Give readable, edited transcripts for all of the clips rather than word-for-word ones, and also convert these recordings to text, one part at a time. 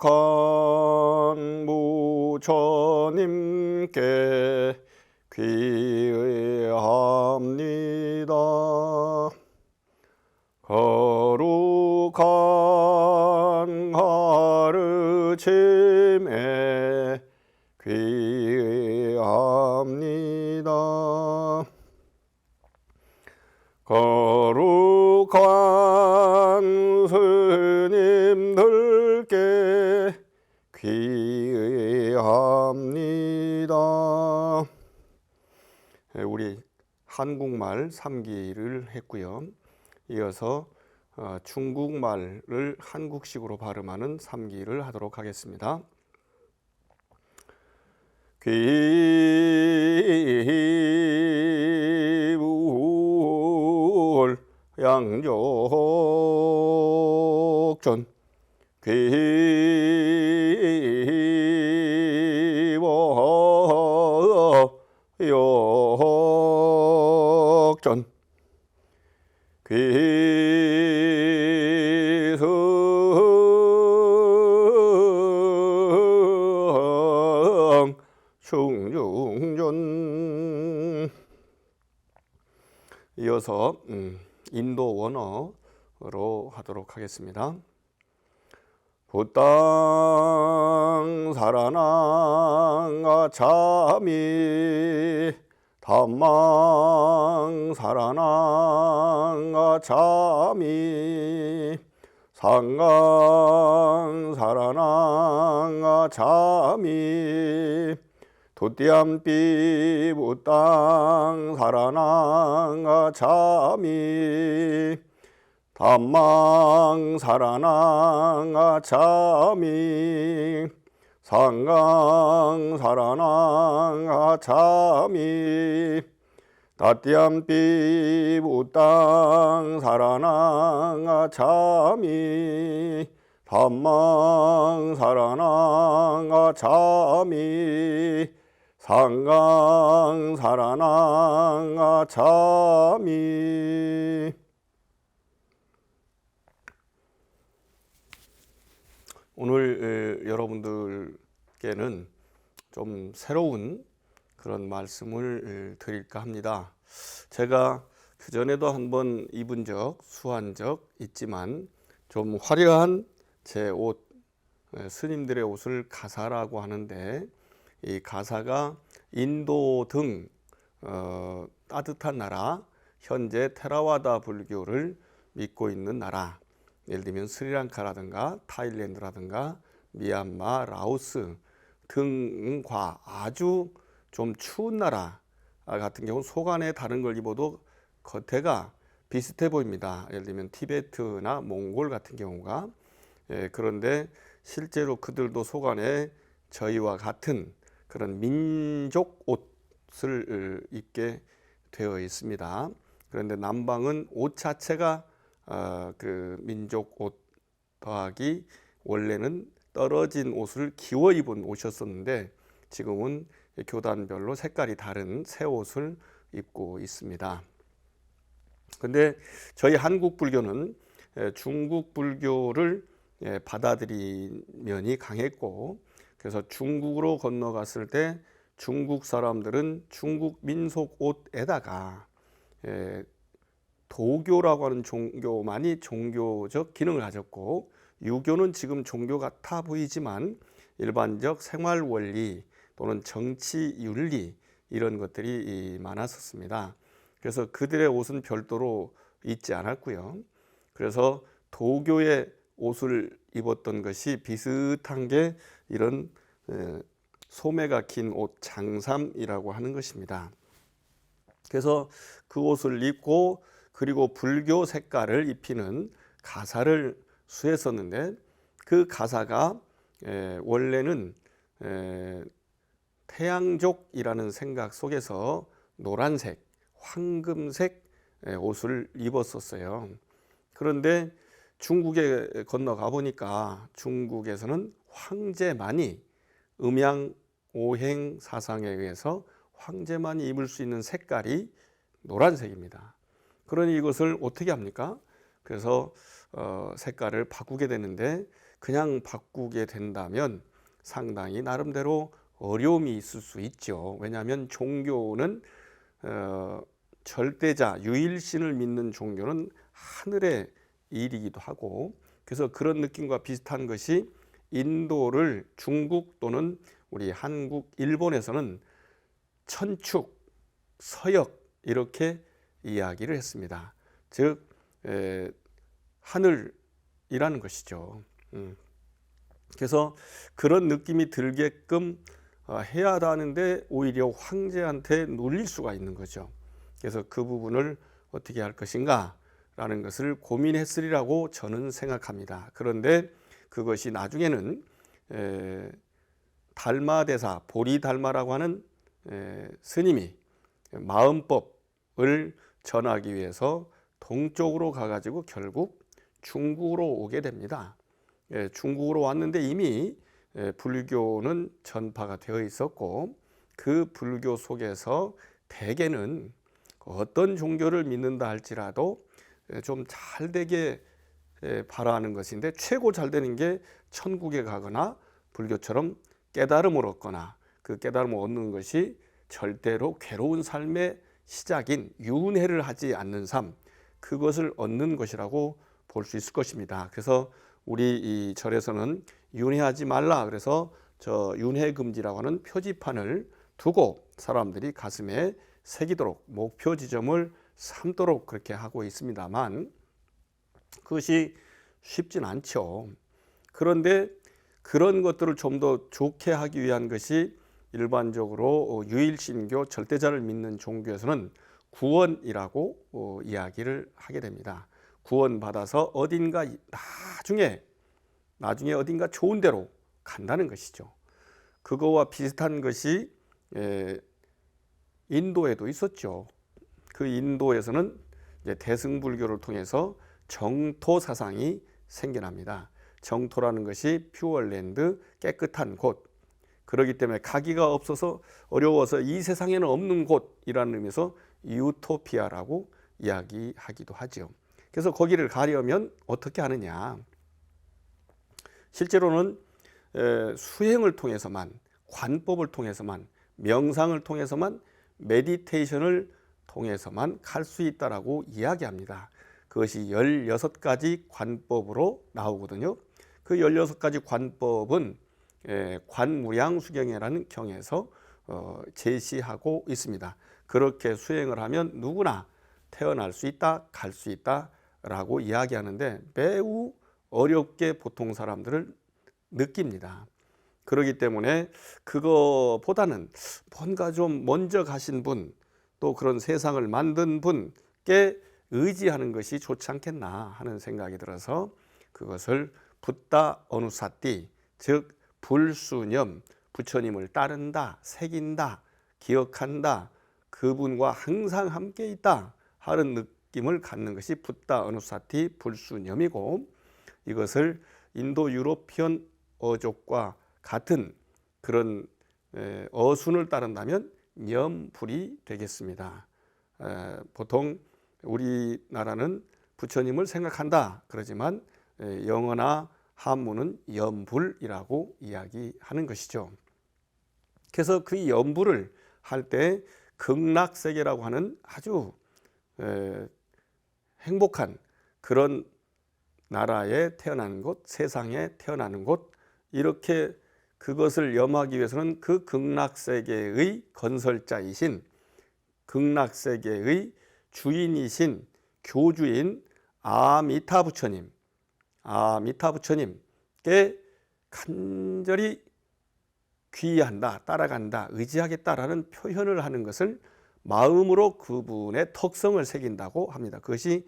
거룩한 부처님께 귀의합니다. 거룩한 가르침에 귀의합니다. 거룩한 스님들께 귀의합니다. 우리 한국말 3기를 했고요. 이어서 중국말을 한국식으로 발음하는 3기를 하도록 하겠습니다. 귀불 양족전 귀워역전 귀승 충중전. 이어서 인도 원어로 하도록 하겠습니다. 부땅 사라낭 아차미 담망 사라낭 아차미 상강 사라낭 아차미 도띠암삐 부땅 사라낭 아차미 담망 사라낭 아차미 상강 사라낭 아차미 다띠암삐 부땅 사라낭 아차미 담망 사라낭 아차미 상강 사라낭 아차미. 오늘 여러분들께는 좀 새로운 그런 말씀을 드릴까 합니다. 제가 그전에도 한번 입은 적, 수한 적 있지만 좀 화려한 제 옷, 스님들의 옷을 가사라고 하는데, 이 가사가 인도 등 따뜻한 나라, 현재 테라와다 불교를 믿고 있는 나라, 예를 들면 스리랑카라든가 타일랜드라든가 미얀마, 라오스 등과 아주 좀 추운 나라 같은 경우는 속 안에 다른 걸 입어도 겉에가 비슷해 보입니다. 예를 들면 티베트나 몽골 같은 경우가. 그런데 실제로 그들도 속 안에 저희와 같은 그런 민족 옷을 입게 되어 있습니다. 그런데 남방은 옷 자체가 그 민족 옷 더하기 원래는 떨어진 옷을 기워 입은 옷이었었는데 지금은 교단별로 색깔이 다른 새 옷을 입고 있습니다. 근데 저희 한국 불교는 중국 불교를 받아들인 면이 강했고, 그래서 중국으로 건너갔을 때 중국 사람들은 중국 민속 옷에다가 도교라고 하는 종교만이 종교적 기능을 가졌고, 유교는 지금 종교 같아 보이지만 일반적 생활 원리 또는 정치 윤리 이런 것들이 많았었습니다. 그래서 그들의 옷은 별도로 입지 않았고요. 그래서 도교의 옷을 입었던 것이 비슷한 게 이런 소매가 긴 옷, 장삼이라고 하는 것입니다. 그래서 그 옷을 입고 그리고 불교 색깔을 입히는 가사를 수했었는데, 그 가사가 원래는 태양족이라는 생각 속에서 노란색, 황금색 옷을 입었었어요. 그런데 중국에 건너가 보니까 중국에서는 황제만이 음양 오행 사상에 의해서 황제만이 입을 수 있는 색깔이 노란색입니다. 그러니 이것을 어떻게 합니까? 그래서 색깔을 바꾸게 되는데, 그냥 바꾸게 된다면 상당히 나름대로 어려움이 있을 수 있죠. 왜냐하면 종교는 절대자, 유일신을 믿는 종교는 하늘의 일이기도 하고, 그래서 그런 느낌과 비슷한 것이 인도를 중국 또는 우리 한국, 일본에서는 천축, 서역 이렇게 이야기를 했습니다. 즉 하늘이라는 것이죠. 그래서 그런 느낌이 들게끔 해야 하는데 오히려 황제한테 눌릴 수가 있는 거죠. 그래서 그 부분을 어떻게 할 것인가 라는 것을 고민했으리라고 저는 생각합니다. 그런데 그것이 나중에는 달마대사, 보리달마라고 하는 스님이 마음법을 전하기 위해서 동쪽으로 가가지고 결국 중국으로 오게 됩니다. 중국으로 왔는데 이미 불교는 전파가 되어 있었고, 그 불교 속에서 대개는 어떤 종교를 믿는다 할지라도 좀 잘되게 바라는 것인데, 최고 잘 되는 게 천국에 가거나 불교처럼 깨달음을 얻거나, 그 깨달음을 얻는 것이 절대로 괴로운 삶의 시작인 윤회를 하지 않는 삶, 그것을 얻는 것이라고 볼 수 있을 것입니다. 그래서 우리 이 절에서는 윤회하지 말라, 그래서 저 윤회금지라고 하는 표지판을 두고 사람들이 가슴에 새기도록 목표 지점을 삼도록 그렇게 하고 있습니다만, 그것이 쉽진 않죠. 그런데 그런 것들을 좀 더 좋게 하기 위한 것이 일반적으로 유일신교 절대자를 믿는 종교에서는 구원이라고 이야기를 하게 됩니다. 구원받아서 어딘가 나중에 어딘가 좋은 데로 간다는 것이죠. 그거와 비슷한 것이 인도에도 있었죠. 그 인도에서는 이제 대승불교를 통해서 정토 사상이 생겨납니다. 정토라는 것이 퓨어랜드, 깨끗한 곳. 그렇기 때문에 가기가 없어서 어려워서 이 세상에는 없는 곳이라는 의미에서 유토피아라고 이야기하기도 하죠. 그래서 거기를 가려면 어떻게 하느냐. 실제로는 수행을 통해서만, 관법을 통해서만, 명상을 통해서만, 메디테이션을 통해서만 갈 수 있다라고 이야기합니다. 그것이 16가지 관법으로 나오거든요. 그 16가지 관법은 관무량수경이라는 경에서 제시하고 있습니다. 그렇게 수행을 하면 누구나 태어날 수 있다, 갈 수 있다라고 이야기하는데 매우 어렵게 보통 사람들을 느낍니다. 그렇기 때문에 그거보다는 뭔가 좀 먼저 가신 분, 또 그런 세상을 만든 분께 의지하는 것이 좋지 않겠나 하는 생각이 들어서 그것을 붓다 어누사띠, 즉 불수념, 부처님을 따른다, 새긴다, 기억한다, 그분과 항상 함께 있다 하는 느낌을 갖는 것이 붓다 어누사티 불수념이고, 이것을 인도 유로피언 어족과 같은 그런 어순을 따른다면 념불이 되겠습니다. 보통 우리나라는 부처님을 생각한다 그러지만 영어나 한문은 염불이라고 이야기하는 것이죠. 그래서 그 염불을 할 때 극락세계라고 하는 아주 행복한 그런 나라에 태어나는 곳, 세상에 태어나는 곳, 이렇게 그것을 염하기 위해서는 그 극락세계의 건설자이신, 극락세계의 주인이신 교주인 아미타 부처님께 간절히 귀의한다, 따라간다, 의지하겠다라는 표현을 하는 것을 마음으로 그분의 특성을 새긴다고 합니다. 그것이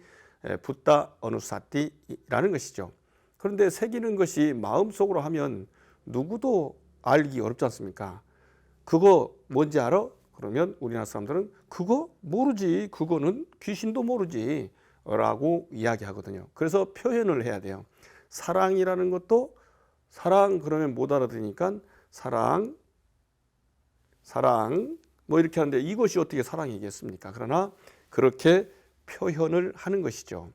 붓다 어누사띠라는 것이죠. 그런데 새기는 것이 마음속으로 하면 누구도 알기 어렵지 않습니까? 그거 뭔지 알아? 그러면 우리나라 사람들은 그거 모르지, 그거는 귀신도 모르지 라고 이야기하거든요. 그래서 표현을 해야 돼요. 사랑이라는 것도 사랑 그러면 못 알아들으니까 사랑 뭐 이렇게 하는데 이것이 어떻게 사랑이겠습니까? 그러나 그렇게 표현을 하는 것이죠.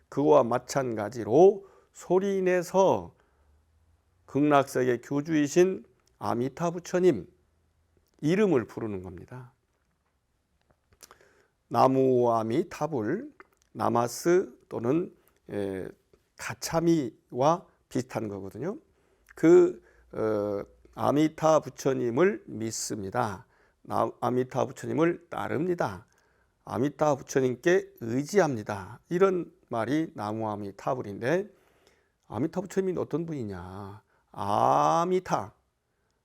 그와 마찬가지로 소리내서 극락세계 교주이신 아미타 부처님 이름을 부르는 겁니다. 나무아미타불, 나마스 또는 가차미와 비슷한 거거든요. 그 아미타 부처님을 믿습니다. 아미타 부처님을 따릅니다. 아미타 부처님께 의지합니다. 이런 말이 나무아미타불인데, 아미타 부처님이 어떤 분이냐? 아미타,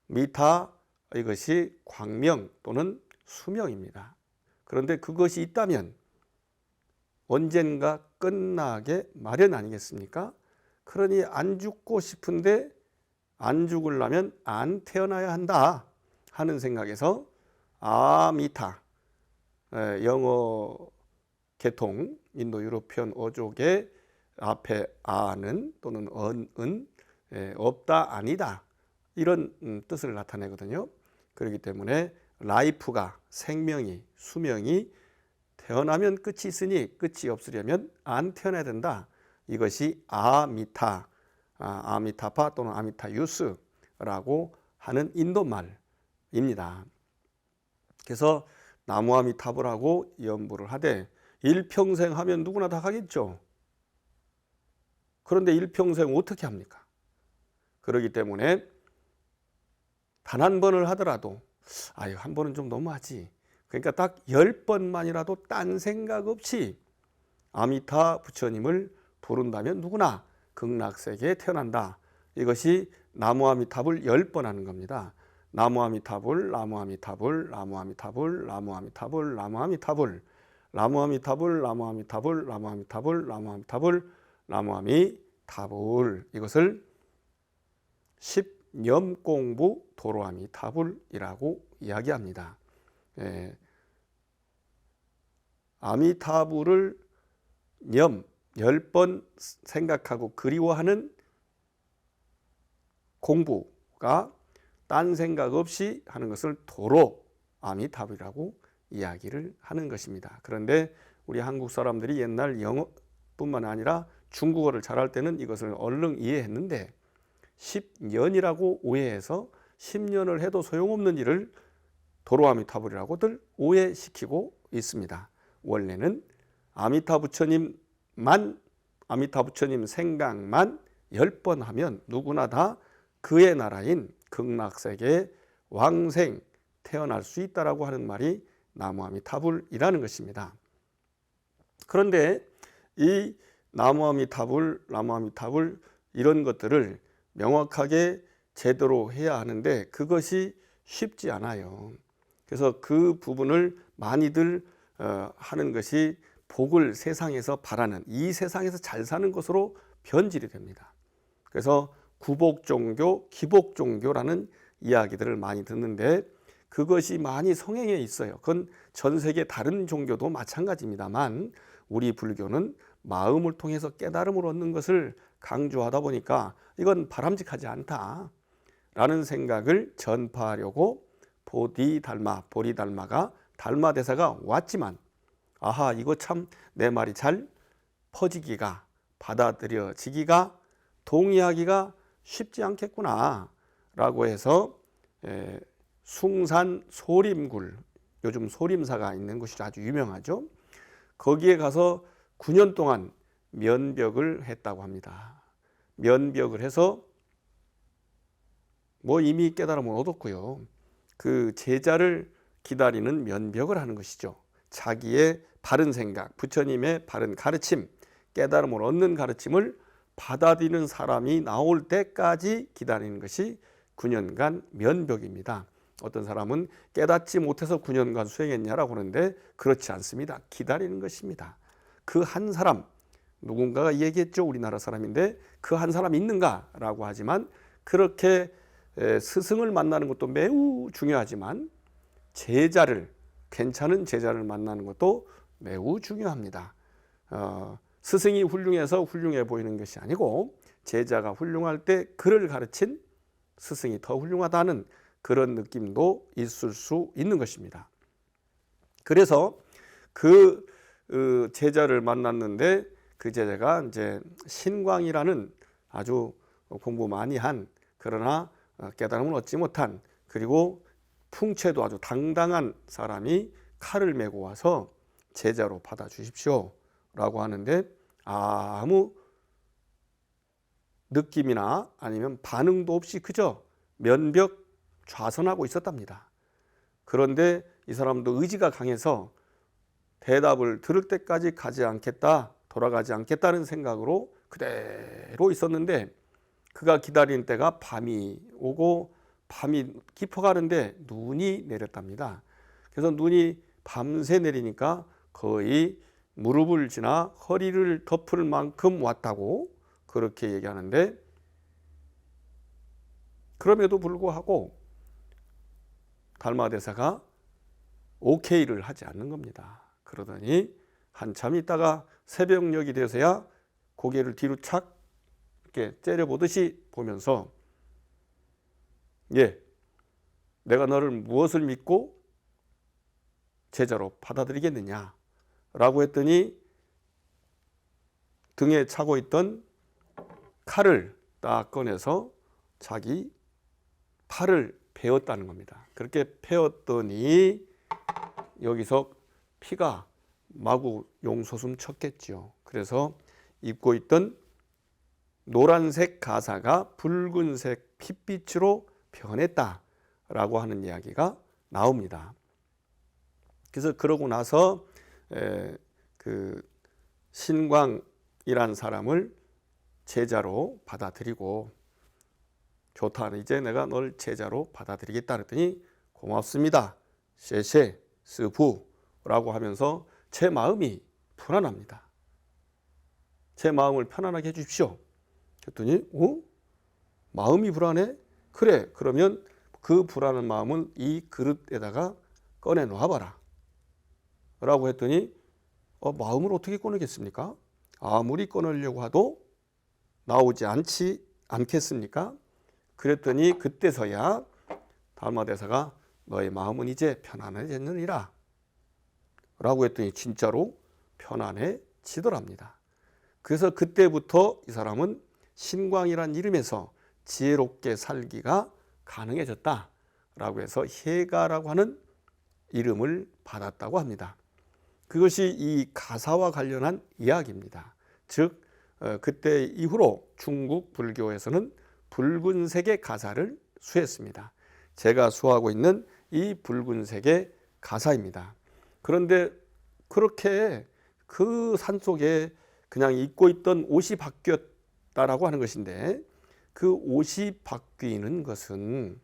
미타, 이것이 광명 또는 수명입니다. 그런데 그것이 있다면 언젠가 끝나게 마련 아니겠습니까? 그러니 안 죽고 싶은데 안 죽으려면 안 태어나야 한다 하는 생각에서 아미타, 영어 계통 인도 유로피언 어족의 앞에 아는 또는 은, 없다 아니다 이런 뜻을 나타내거든요. 그렇기 때문에 라이프가, 생명이, 수명이 태어나면 끝이 있으니 끝이 없으려면 안 태어나야 된다. 이것이 아미타, 아미타파 또는 아미타유스라고 하는 인도말입니다. 그래서 나무아미타불하고 연부를 하되 일평생 하면 누구나 다 하겠죠. 그런데 일평생 어떻게 합니까? 그렇기 때문에 단 한 번을 하더라도 아유, 한 번은 좀 너무하지. 그러니까 딱 10번만이라도 딴 생각 없이 아미타 부처님을 부른다면 누구나 극락세계에 태어난다. 이것이 나무아미타불 10번 하는 겁니다. 나무아미타불, 나무아미타불, 나무아미타불, 나무아미타불, 나무아미타불, 나무아미타불, 나무아미타불, 나무아미타불, 나무아미타불, 나무아미타불. 이것을 10념공부 도로아미타불이라고 이야기합니다. 아미타불을 10번 생각하고 그리워하는 공부가 딴 생각 없이 하는 것을 도로 아미타불이라고 이야기를 하는 것입니다. 그런데 우리 한국 사람들이 옛날 영어뿐만 아니라 중국어를 잘할 때는 이것을 얼른 이해했는데 10년이라고 오해해서 10년을 해도 소용없는 일을 도로아미타불이라고들 오해시키고 있습니다. 원래는 아미타 부처님 생각만 10번 하면 누구나 다 그의 나라인 극락세계에 왕생 태어날 수 있다라고 하는 말이 나무아미타불이라는 것입니다. 그런데 이 나무아미타불 이런 것들을 명확하게 제대로 해야 하는데 그것이 쉽지 않아요. 그래서 그 부분을 많이들 하는 것이 복을 세상에서 바라는, 이 세상에서 잘 사는 것으로 변질이 됩니다. 그래서 구복종교, 기복종교라는 이야기들을 많이 듣는데 그것이 많이 성행해 있어요. 그건 전 세계 다른 종교도 마찬가지입니다만 우리 불교는 마음을 통해서 깨달음을 얻는 것을 강조하다 보니까 이건 바람직하지 않다라는 생각을 전파하려고 보리달마가 달마대사가 왔지만 아하, 이거 참 내 말이 잘 퍼지기가, 받아들여지기가, 동의하기가 쉽지 않겠구나 라고 해서 숭산 소림굴, 요즘 소림사가 있는 곳이 아주 유명하죠. 거기에 가서 9년 동안 면벽을 했다고 합니다. 면벽을 해서 뭐 이미 깨달음을 얻었고요. 그 제자를 기다리는 면벽을 하는 것이죠. 자기의 바른 생각, 부처님의 바른 가르침, 깨달음을 얻는 가르침을 받아들이는 사람이 나올 때까지 기다리는 것이 9년간 면벽입니다. 어떤 사람은 깨닫지 못해서 9년간 수행했냐라고 하는데 그렇지 않습니다. 기다리는 것입니다. 그 한 사람, 누군가가 얘기했죠. 우리나라 사람인데 그 한 사람 있는가라고 하지만 그렇게 스승을 만나는 것도 매우 중요하지만 제자를, 괜찮은 제자를 만나는 것도 매우 중요합니다. 스승이 훌륭해서 훌륭해 보이는 것이 아니고 제자가 훌륭할 때 그를 가르친 스승이 더 훌륭하다는 그런 느낌도 있을 수 있는 것입니다. 그래서 그 제자를 만났는데 그 제자가 이제 신광이라는 아주 공부 많이 한 그러나 깨달음을 얻지 못한, 그리고 풍채도 아주 당당한 사람이 칼을 메고 와서 제자로 받아주십시오 라고 하는데 아무 느낌이나 아니면 반응도 없이 그저 면벽 좌선하고 있었답니다. 그런데 이 사람도 의지가 강해서 대답을 들을 때까지 가지 않겠다, 돌아가지 않겠다는 생각으로 그대로 있었는데, 그가 기다리는 때가 밤이 오고 밤이 깊어가는데 눈이 내렸답니다. 그래서 눈이 밤새 내리니까 거의 무릎을 지나 허리를 덮을 만큼 왔다고 그렇게 얘기하는데, 그럼에도 불구하고 달마대사가 오케이를 하지 않는 겁니다. 그러더니 한참 있다가 새벽녘이 돼서야 고개를 뒤로 착 이렇게 째려보듯이 보면서, 예, 내가 너를 무엇을 믿고 제자로 받아들이겠느냐 라고 했더니 등에 차고 있던 칼을 딱 꺼내서 자기 팔을 베었다는 겁니다. 그렇게 베었더니 여기서 피가 마구 용솟음 쳤겠죠. 그래서 입고 있던 노란색 가사가 붉은색 핏빛으로 변했다라고 하는 이야기가 나옵니다. 그래서 그러고 나서 그 신광이란 사람을 제자로 받아들이고, 좋다, 이제 내가 널 제자로 받아들이겠다 그랬더니 고맙습니다, 셰셰 스푸라고 하면서 제 마음이 편안합니다. 제 마음을 편안하게 해주십시오. 그랬더니 마음이 불안해? 그래, 그러면 그 불안한 마음은 이 그릇에다가 꺼내 놔봐라 라고 했더니 마음을 어떻게 꺼내겠습니까? 아무리 꺼내려고 해도 나오지 않겠습니까? 그랬더니 그때서야 달마대사가 너의 마음은 이제 편안해졌느니라 라고 했더니 진짜로 편안해지더랍니다. 그래서 그때부터 이 사람은 신광이란 이름에서 지혜롭게 살기가 가능해졌다라고 해서 해가라고 하는 이름을 받았다고 합니다. 그것이 이 가사와 관련한 이야기입니다. 즉 그때 이후로 중국 불교에서는 붉은색의 가사를 수했습니다. 제가 수하고 있는 이 붉은색의 가사입니다. 그런데 그렇게 그 산속에 그냥 입고 있던 옷이 바뀌었다라고 하는 것인데, 그 옷이 바뀌는 것은,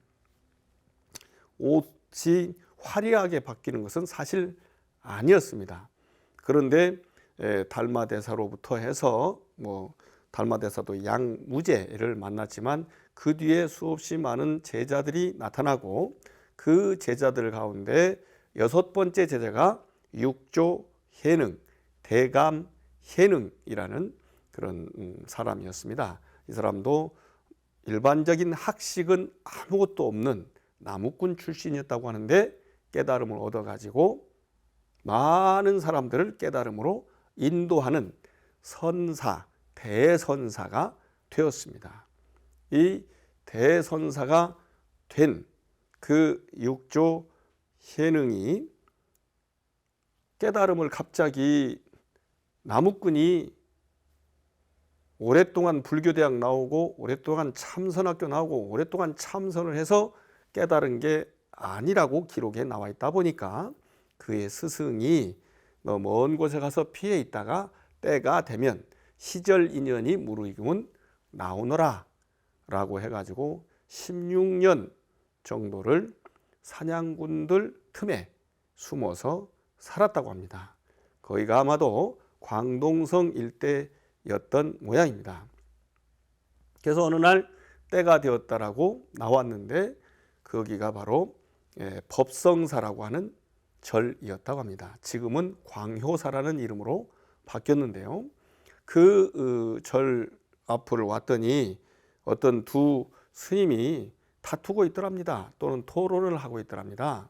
옷이 화려하게 바뀌는 것은 사실 아니었습니다. 그런데 달마대사로부터 해서 달마대사도 양무제를 만났지만 그 뒤에 수없이 많은 제자들이 나타나고, 그 제자들 가운데 6번째 제자가 육조해능, 대감해능이라는 그런 사람이었습니다. 이 사람도 일반적인 학식은 아무것도 없는 나무꾼 출신이었다고 하는데 깨달음을 얻어가지고 많은 사람들을 깨달음으로 인도하는 선사, 대선사가 되었습니다. 이 대선사가 된 그 육조해능이 깨달음을 갑자기, 나무꾼이 오랫동안 불교대학 나오고 오랫동안 참선학교 나오고 오랫동안 참선을 해서 깨달은 게 아니라고 기록에 나와 있다 보니까 그의 스승이 너 먼 곳에 가서 피해 있다가 때가 되면 시절 인연이 무르익으면 나오너라 라고 해가지고 16년 정도를 사냥꾼들 틈에 숨어서 살았다고 합니다. 거기가 아마도 광동성 일대였던 모양입니다. 그래서 어느 날 때가 되었다라고 나왔는데 거기가 바로 법성사라고 하는 절이었다고 합니다. 지금은 광효사라는 이름으로 바뀌었는데요. 그 절 앞을 왔더니 어떤 두 스님이 다투고 있더랍니다. 또는 토론을 하고 있더랍니다.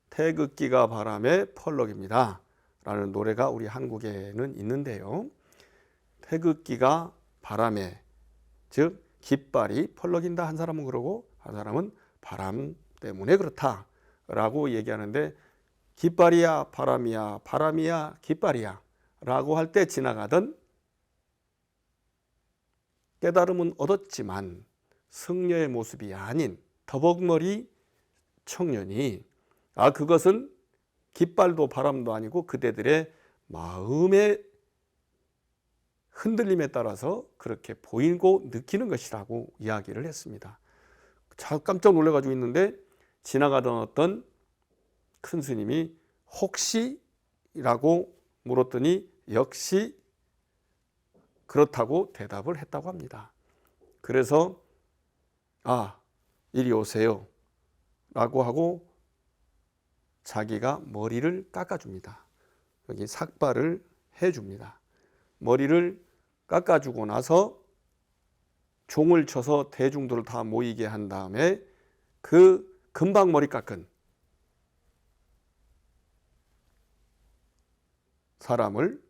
태극기가 바람의 펄럭입니다 라는 노래가 우리 한국에는 있는데요. 태극기가 바람에, 즉 깃발이 펄럭인다. 한 사람은 그러고 한 사람은 바람 때문에 그렇다라고 얘기하는데, 깃발이야 바람이야, 바람이야 깃발이야 라고 할 때 지나가던 깨달음은 얻었지만 승려의 모습이 아닌 더벅머리 청년이 그것은 깃발도 바람도 아니고 그대들의 마음의 흔들림에 따라서 그렇게 보이고 느끼는 것이라고 이야기를 했습니다. 깜짝 놀라가지고 있는데 지나가던 어떤 큰 스님이 혹시? 라고 물었더니 역시 그렇다고 대답을 했다고 합니다. 그래서 이리 오세요 라고 하고 자기가 머리를 깎아줍니다. 여기 삭발을 해줍니다. 머리를 깎아주고 나서 종을 쳐서 대중들을 다 모이게 한 다음에 그 금방 머리 깎은 사람을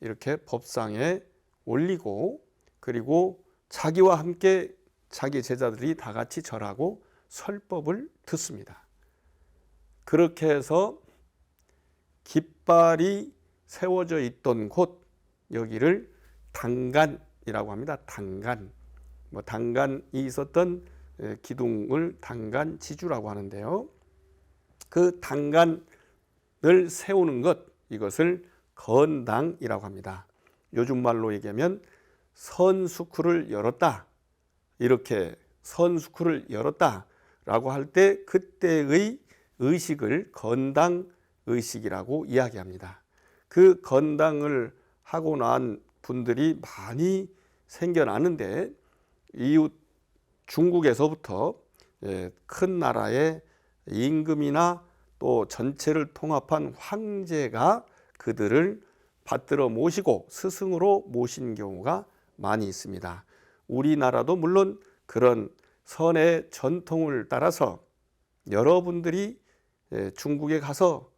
이렇게 법상에 올리고, 그리고 자기와 함께 자기 제자들이 다 같이 절하고 설법을 듣습니다. 그렇게 해서 깃발이 세워져 있던 곳, 여기를 당간이라고 합니다. 당간. 당간이 있었던 기둥을 당간지주라고 하는데요. 그 당간을 세우는 것, 이것을 건당이라고 합니다. 요즘 말로 얘기하면 선수쿠를 열었다. 이렇게 선수쿠를 열었다라고 할 때 그때의 의식을 건당 의식이라고 이야기합니다. 그 건당을 하고 난 분들이 많이 생겨나는데, 이웃 중국에서부터 큰 나라의 임금이나 또 전체를 통합한 황제가 그들을 받들어 모시고 스승으로 모신 경우가 많이 있습니다. 우리나라도 물론 그런 선의 전통을 따라서 여러분들이 중국에 가서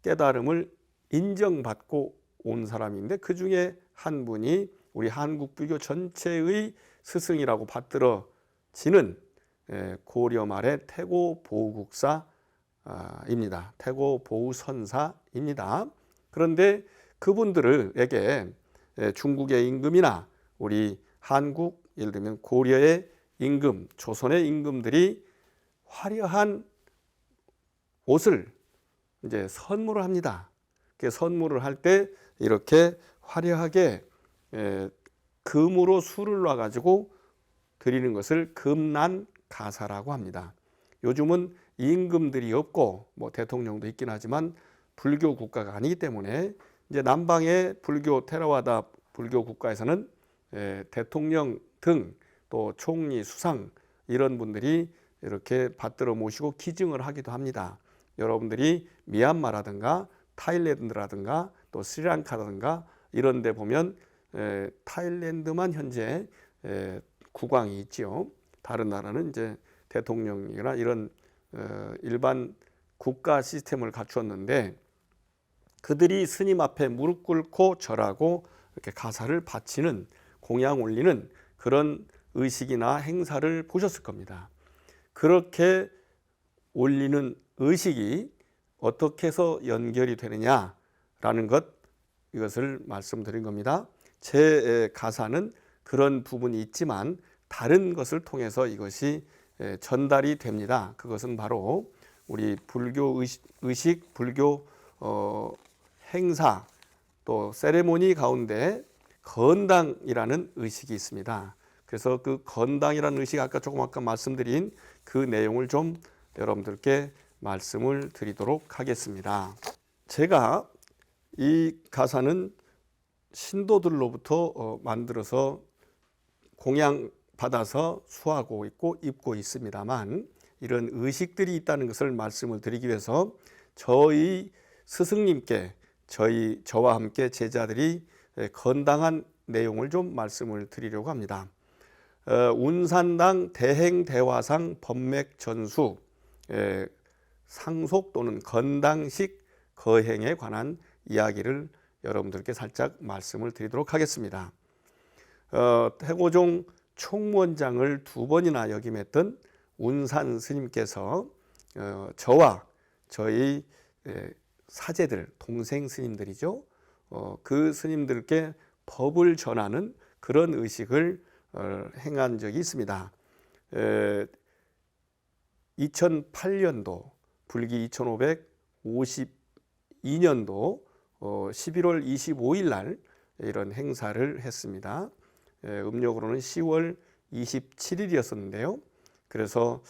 깨달음을 인정받고 온 사람인데, 그 중에 한 분이 우리 한국 불교 전체의 스승이라고 받들어지는 고려 말의 태고 보우국사입니다. 태고 보우선사입니다. 그런데 그분들에게 중국의 임금이나 우리 한국, 예를 들면 고려의 임금, 조선의 임금들이 화려한 옷을 이제 선물을 합니다. 선물을 할 때 이렇게 화려하게 금으로 술을 놔가지고 드리는 것을 금난가사라고 합니다. 요즘은 임금들이 없고 대통령도 있긴 하지만 불교 국가가 아니기 때문에 이제 남방의 불교 테라와다 불교 국가에서는 대통령 등 또 총리, 수상 이런 분들이 이렇게 받들어 모시고 기증을 하기도 합니다. 여러분들이 미얀마라든가 타일랜드라든가 또 스리랑카라든가 이런 데 보면 타일랜드만 현재 국왕이 있지요. 다른 나라는 이제 대통령이나 이런 일반 국가 시스템을 갖추었는데, 그들이 스님 앞에 무릎 꿇고 절하고 이렇게 가사를 바치는, 공양 올리는 그런 의식이나 행사를 보셨을 겁니다. 그렇게 올리는 의식이 어떻게 해서 연결이 되느냐라는 것, 이것을 말씀드린 겁니다. 제 가사는 그런 부분이 있지만 다른 것을 통해서 이것이 전달이 됩니다. 그것은 바로 우리 불교 의식, 불교 행사 또 세레모니 가운데 건당이라는 의식이 있습니다. 그래서 그 건당이라는 의식, 아까 말씀드린 그 내용을 좀 여러분들께 말씀을 드리도록 하겠습니다. 제가 이 가사는 신도들로부터 만들어서 공양 받아서 수하고 있고 입고 있습니다만, 이런 의식들이 있다는 것을 말씀을 드리기 위해서 저희 스승님께 저와 함께 제자들이 건당한 내용을 좀 말씀을 드리려고 합니다. 운산당 대행대화상 법맥전수 상속 또는 건당식 거행에 관한 이야기를 여러분들께 살짝 말씀을 드리도록 하겠습니다. 태고종 총무원장을 2번이나 역임했던 운산 스님께서 저와 저희 사제들, 동생 스님들이죠. 그 스님들께 법을 전하는 그런 의식을 행한 적이 있습니다. 2008년도 불기 2552년도 11월 25일 날 이런 행사를 했습니다. 음력으로는 10월 27일이었었는데요. 그래서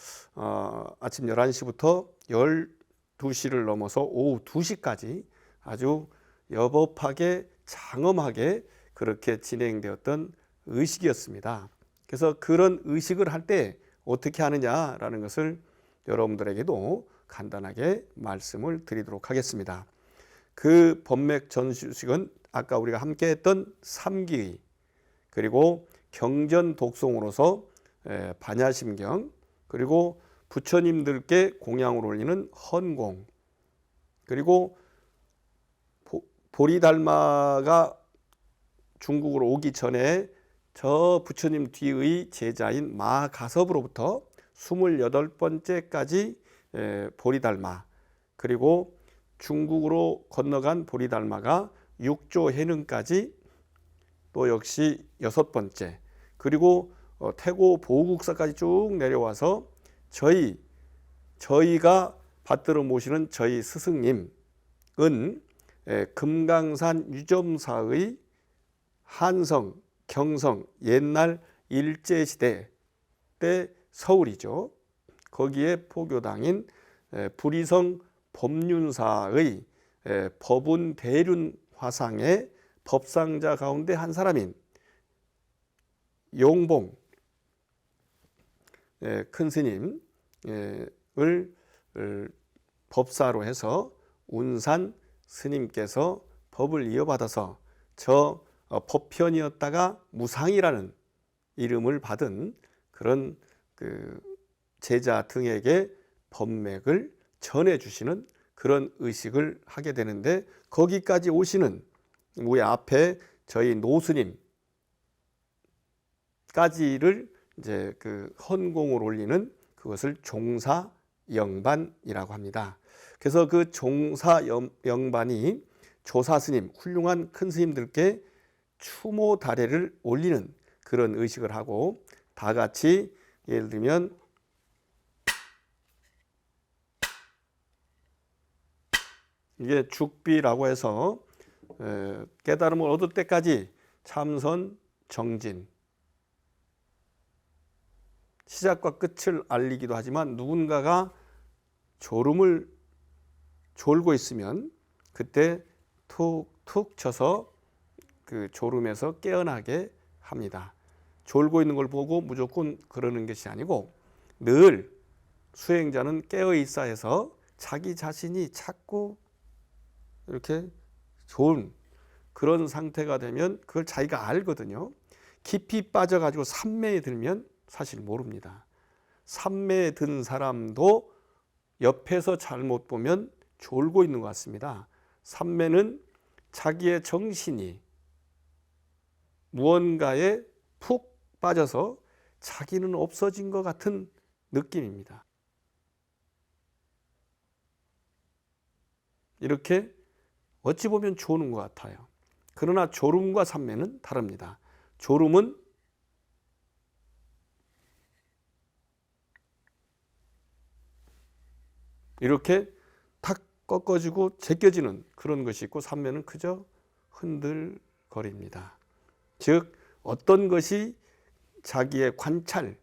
아침 11시부터 12시를 넘어서 오후 2시까지 아주 여법하게 장엄하게 그렇게 진행되었던 의식이었습니다. 그래서 그런 의식을 할 때 어떻게 하느냐라는 것을 여러분들에게도 간단하게 말씀을 드리도록 하겠습니다. 그 법맥 전수식은 아까 우리가 함께 했던 삼기의, 그리고 경전 독송으로서 반야심경, 그리고 부처님들께 공양을 올리는 헌공, 그리고 보리달마가 중국으로 오기 전에 저 부처님 뒤의 제자인 마가섭으로부터 28번째까지 보리달마, 그리고 중국으로 건너간 보리달마가 6조 해능까지 또 역시 6번째, 그리고 태고 보국사까지 쭉 내려와서 저희가 받들어 모시는 저희 스승님은 금강산 유점사의 한성, 경성, 옛날 일제시대 때 서울이죠. 거기에 포교당인 불의성 법륜사의 법운 대륜 화상의 법상자 가운데 한 사람인 용봉 큰 스님을 법사로 해서 운산 스님께서 법을 이어받아서 저 법편이었다가 무상이라는 이름을 받은 그런 그 제자 등에게 법맥을 전해주시는 그런 의식을 하게 되는데, 거기까지 오시는 우리 앞에 저희 노스님까지를 이제 그 헌공을 올리는 그것을 종사영반이라고 합니다. 그래서 그 종사영반이 조사스님, 훌륭한 큰 스님들께 추모 다례를 올리는 그런 의식을 하고, 다 같이 예를 들면 이게 죽비라고 해서 깨달음을 얻을 때까지 참선 정진, 시작과 끝을 알리기도 하지만 누군가가 졸음을 졸고 있으면 그때 툭툭 쳐서 그 졸음에서 깨어나게 합니다. 졸고 있는 걸 보고 무조건 그러는 것이 아니고 늘 수행자는 깨어 있어야 해서 자기 자신이 자꾸 이렇게 좋은 그런 상태가 되면 그걸 자기가 알거든요. 깊이 빠져가지고 산매에 들면 사실 모릅니다. 산매에 든 사람도 옆에서 잘못 보면 졸고 있는 것 같습니다. 산매는 자기의 정신이 무언가에 푹 빠져서 자기는 없어진 것 같은 느낌입니다. 이렇게 어찌 보면 조는 것 같아요. 그러나 졸음과 산매는 다릅니다. 졸음은 이렇게 탁 꺾어지고 제껴지는 그런 것이 있고, 산매는 그저 흔들거립니다. 즉 어떤 것이 자기의 관찰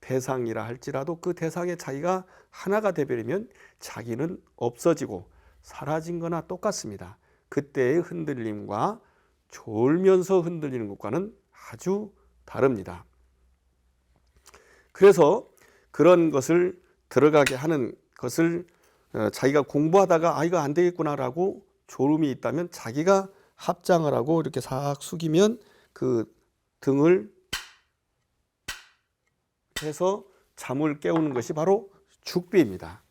대상이라 할지라도 그 대상에 자기가 하나가 되버리면 자기는 없어지고 사라진 거나 똑같습니다. 그때의 흔들림과 졸면서 흔들리는 것과는 아주 다릅니다. 그래서 그런 것을 들어가게 하는 것을 자기가 공부하다가 이거 안 되겠구나라고 졸음이 있다면 자기가 합장을 하고 이렇게 싹 숙이면 그 등을 해서 잠을 깨우는 것이 바로 죽비입니다.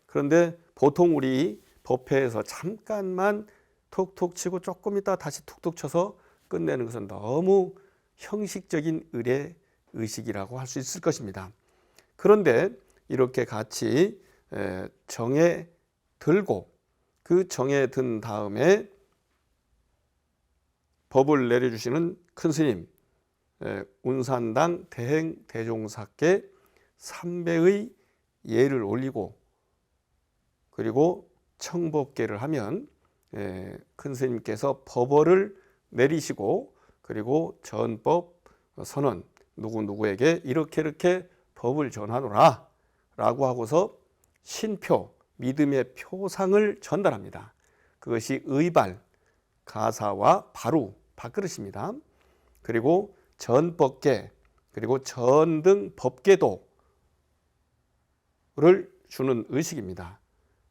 그런데 보통 우리 법회에서 잠깐만 톡톡 치고 조금 있다가 다시 툭툭 쳐서 끝내는 것은 너무 형식적인 의례 의식이라고 할 수 있을 것입니다. 그런데 이렇게 같이 정에 들고 그 정에 든 다음에 법을 내려주시는 큰 스님 운산당 대행 대종사께 3배의 예를 올리고 그리고 청법계를 하면 큰 스님께서 법어를 내리시고 그리고 전법 선언 누구누구에게 이렇게 법을 전하노라 라고 하고서 신표 믿음의 표상을 전달합니다. 그것이 의발 가사와 바루 밥그릇입니다. 그리고 전법계 그리고 전등 법계도를 주는 의식입니다.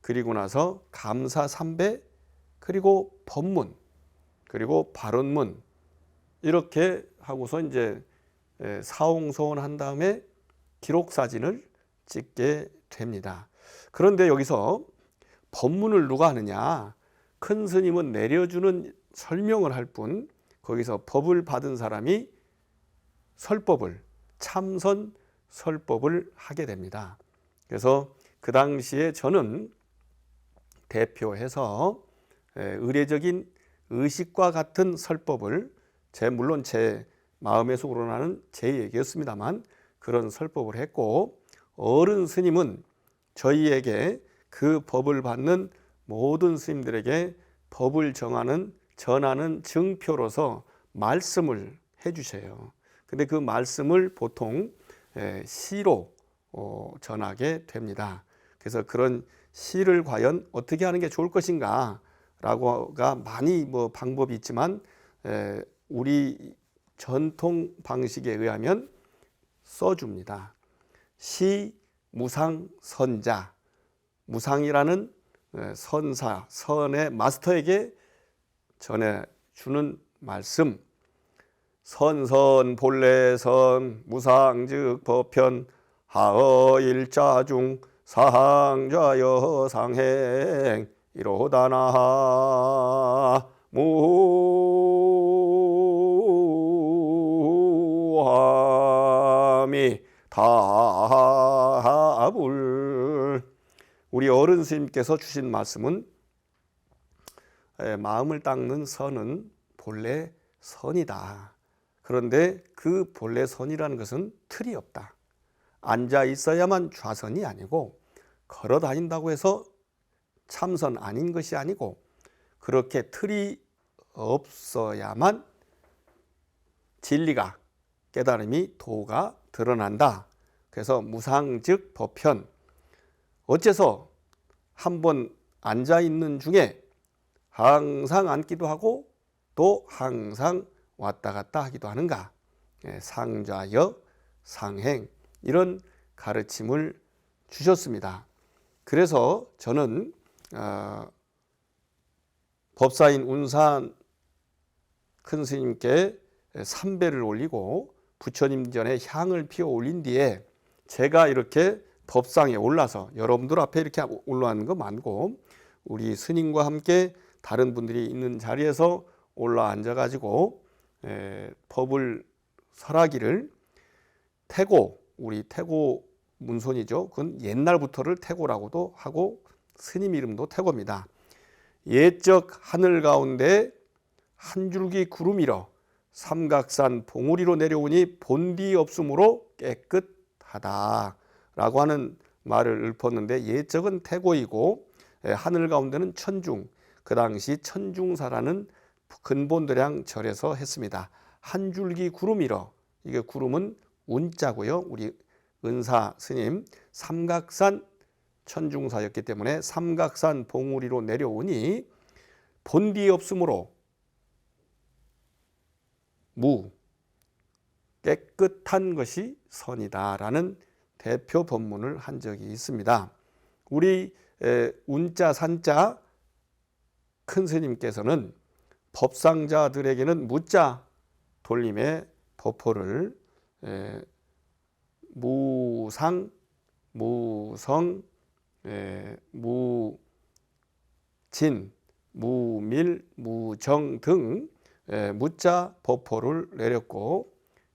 그리고 나서 감사 3배 그리고 법문 그리고 발언문 이렇게 하고서 이제 사홍소원한 다음에 기록사진을 찍게 됩니다. 그런데 여기서 법문을 누가 하느냐? 큰 스님은 내려주는 설명을 할 뿐 거기서 법을 받은 사람이 설법을 참선 설법을 하게 됩니다. 그래서 그 당시에 저는 대표해서 의례적인 의식과 같은 설법을 물론 제 마음의 속으로 나는 제 얘기였습니다만 그런 설법을 했고 어른 스님은 저희에게 그 법을 받는 모든 스님들에게 법을 전하는 증표로서 말씀을 해주세요. 근데 그 말씀을 보통 시로 전하게 됩니다. 그래서 그런 시를 과연 어떻게 하는 게 좋을 것인가 라고가 많이 방법이 있지만 우리 전통 방식에 의하면 써줍니다. 시 무상 선자 무상이라는 선사 선의 마스터에게 전해주는 말씀 선선 본래선 무상즉 법편 하어 일자중 상좌여 상행 이로다나 무함이 다불 우리 어른 스님께서 주신 말씀은 마음을 닦는 선은 본래 선이다. 그런데 그 본래 선이라는 것은 틀이 없다. 앉아 있어야만 좌선이 아니고 걸어 다닌다고 해서 참선 아닌 것이 아니고 그렇게 틀이 없어야만 진리가 깨달음이 도가 드러난다. 그래서 무상즉 법편 어째서 한번 앉아 있는 중에 항상 앉기도 하고 또 항상 왔다 갔다 하기도 하는가? 상좌여 상행 이런 가르침을 주셨습니다. 그래서 저는 법사인 운산 큰 스님께 3배를 올리고 부처님 전에 향을 피워 올린 뒤에 제가 이렇게 법상에 올라서 여러분들 앞에 이렇게 올라가는 거 많고 우리 스님과 함께 다른 분들이 있는 자리에서 올라 앉아가지고 법을 설하기를 태고 우리 태고 문손이죠. 그건 옛날부터를 태고라고도 하고 스님 이름도 태고입니다. 옛적 하늘 가운데 한 줄기 구름이러 삼각산 봉우리로 내려오니 본디 없으므로 깨끗하다 라고 하는 말을 읊었는데 옛적은 태고이고 하늘 가운데는 천중 그 당시 천중사라는 근본도량 절에서 했습니다. 한 줄기 구름이러 이게 구름은 운자고요. 우리 은사 스님 삼각산 천중사였기 때문에 삼각산 봉우리로 내려오니 본디 없으므로 무 깨끗한 것이 선이다라는 대표 법문을 한 적이 있습니다. 우리 운자 산자 큰 스님께서는 법상자들에게는 무자 돌림의 법호를 무상, 무성, 무진, 무밀, 무정 등 무자 법호를 내렸고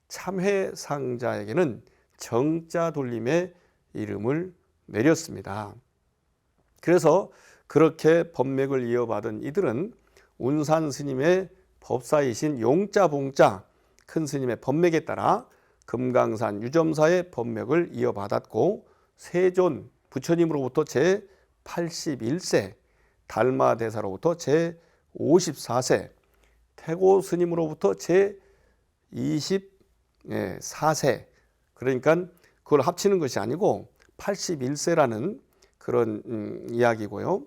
참회상자에게는 정자 돌림의 이름을 내렸습니다. 그래서 그렇게 법맥을 이어받은 이들은 운산 스님의 법사이신 용자 봉자 큰 스님의 법맥에 따라 금강산 유점사의 법맥을 이어받았고, 세존 부처님으로부터 제81세, 달마대사로부터 제54세, 태고 스님으로부터 제24세, 그러니까 그걸 합치는 것이 아니고 81세라는 그런 이야기고요.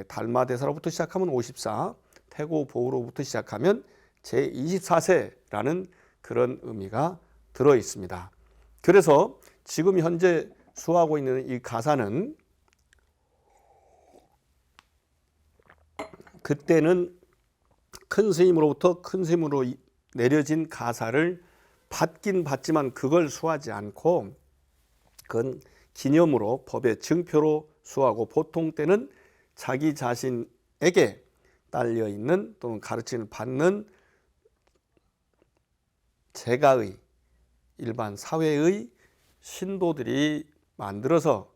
달마대사로부터 시작하면 54, 태고 보우로부터 시작하면 제24세라는 그런 의미가 들어 있습니다. 그래서 지금 현재 수하고 있는 이 가사는 그때는 큰 스님으로부터 큰 스님으로 내려진 가사를 받긴 받지만 그걸 수하지 않고 그건 기념으로 법의 증표로 수하고, 보통 때는 자기 자신에게 딸려 있는 또는 가르침을 받는 제가의 일반 사회의 신도들이 만들어서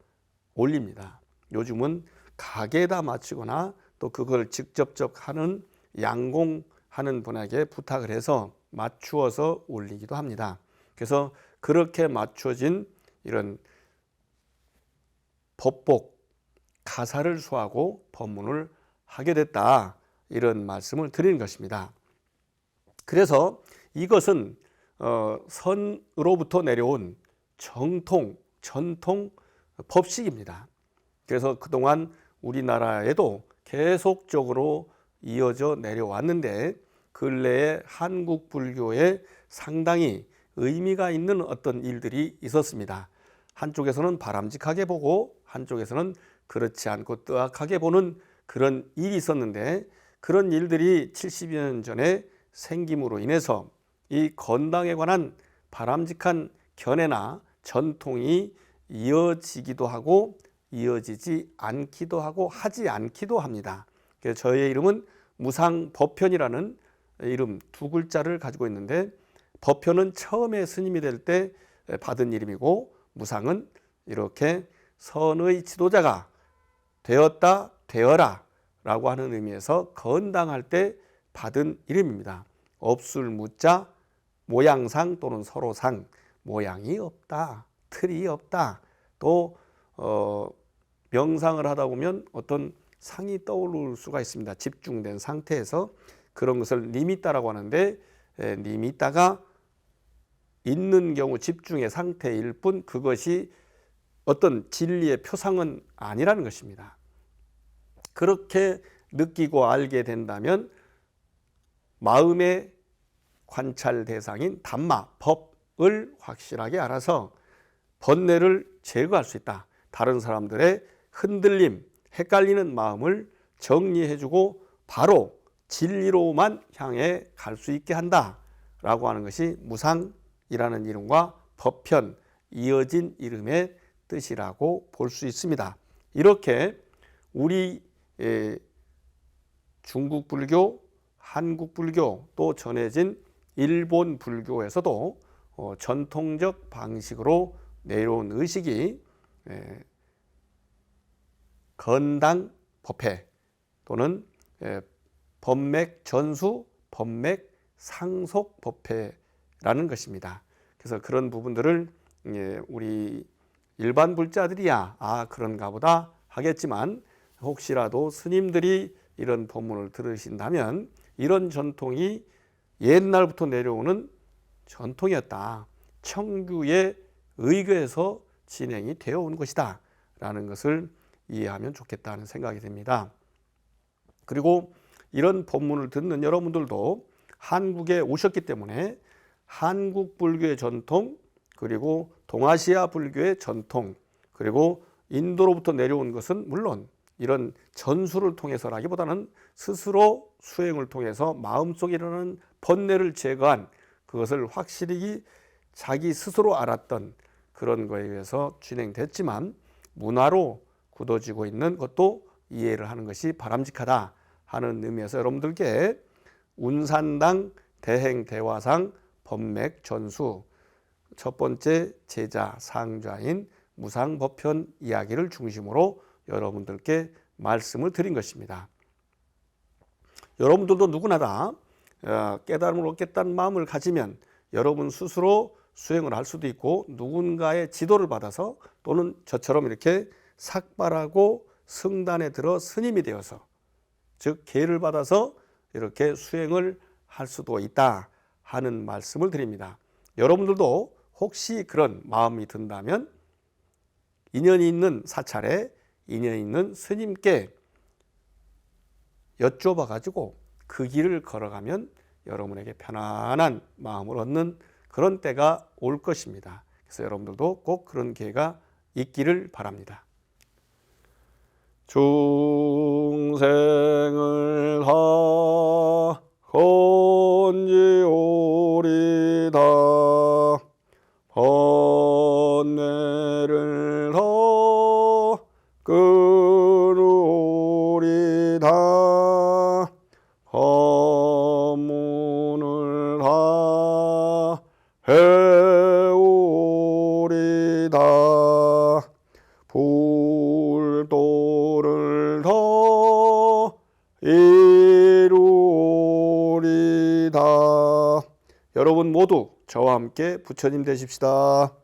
올립니다. 요즘은 가게에다 맞추거나 또 그걸 직접적 하는 양공하는 분에게 부탁을 해서 맞추어서 올리기도 합니다. 그래서 그렇게 맞춰진 이런 법복 가사를 수하고 법문을 하게 됐다, 이런 말씀을 드리는 것입니다. 그래서 이것은 선으로부터 내려온 정통, 전통 법식입니다. 그래서 그동안 우리나라에도 계속적으로 이어져 내려왔는데, 근래에 한국 불교에 상당히 의미가 있는 어떤 일들이 있었습니다. 한쪽에서는 바람직하게 보고 한쪽에서는 그렇지 않고 뜨악하게 보는 그런 일이 있었는데, 그런 일들이 70여 년 전에 생김으로 인해서 이 건당에 관한 바람직한 견해나 전통이 이어지기도 하고 이어지지 않기도 하고 하지 않기도 합니다. 그래서 저의 이름은 무상법편이라는 이름 두 글자를 가지고 있는데, 법편은 처음에 스님이 될 때 받은 이름이고, 무상은 이렇게 선의 지도자가 되었다, 되어라 라고 하는 의미에서 건당할 때 받은 이름입니다. 없을 무자, 모양상 또는 서로상, 모양이 없다, 틀이 없다. 또 명상을 하다 보면 어떤 상이 떠오를 수가 있습니다. 집중된 상태에서 그런 것을 니미따라고 하는데, 니미따가 있는 경우 집중의 상태일 뿐 그것이 어떤 진리의 표상은 아니라는 것입니다. 그렇게 느끼고 알게 된다면 마음의 관찰 대상인 담마, 법을 확실하게 알아서 번뇌를 제거할 수 있다. 다른 사람들의 흔들림, 헷갈리는 마음을 정리해주고 바로 진리로만 향해 갈 수 있게 한다라고 하는 것이 무상이라는 이름과 법편, 이어진 이름의 뜻이라고 볼 수 있습니다. 이렇게 우리 중국 불교, 한국 불교, 또 전해진 일본 불교에서도 전통적 방식으로 내려온 의식이 건당 법회 또는 법맥 전수, 법맥 상속 법회라는 것입니다. 그래서 그런 부분들을 우리 일반 불자들이야 그런가 보다 하겠지만, 혹시라도 스님들이 이런 법문을 들으신다면 이런 전통이 옛날부터 내려오는 전통이었다, 청규에 의거해서 진행이 되어 온 것이다 라는 것을 이해하면 좋겠다는 생각이 듭니다. 그리고 이런 법문을 듣는 여러분들도 한국에 오셨기 때문에 한국 불교의 전통, 그리고 동아시아 불교의 전통, 그리고 인도로부터 내려온 것은 물론 이런 전수를 통해서라기보다는 스스로 수행을 통해서 마음속에 일어나는 번뇌를 제거한 그것을 확실히 자기 스스로 알았던 그런 거에 의해서 진행됐지만, 문화로 굳어지고 있는 것도 이해를 하는 것이 바람직하다 하는 의미에서 여러분들께 운산당 대행대화상 법맥 전수, 첫 번째 제자 상좌인 무상법편 이야기를 중심으로 여러분들께 말씀을 드린 것입니다. 여러분들도 누구나 다 깨달음을 얻겠다는 마음을 가지면 여러분 스스로 수행을 할 수도 있고, 누군가의 지도를 받아서 또는 저처럼 이렇게 삭발하고 성단에 들어 스님이 되어서, 즉 계를 받아서 이렇게 수행을 할 수도 있다 하는 말씀을 드립니다. 여러분들도 혹시 그런 마음이 든다면 인연이 있는 사찰에 인연이 있는 스님께 여쭤봐 가지고 그 길을 걸어가면 여러분에게 편안한 마음을 얻는 그런 때가 올 것입니다. 그래서 여러분들도 꼭 그런 기회가 있기를 바랍니다. 중생을 건지오리다. 번뇌를 끊으리다. 법문을 해오리다. 불도를 더 이루리다. 여러분 모두 저와 함께 부처님 되십시다.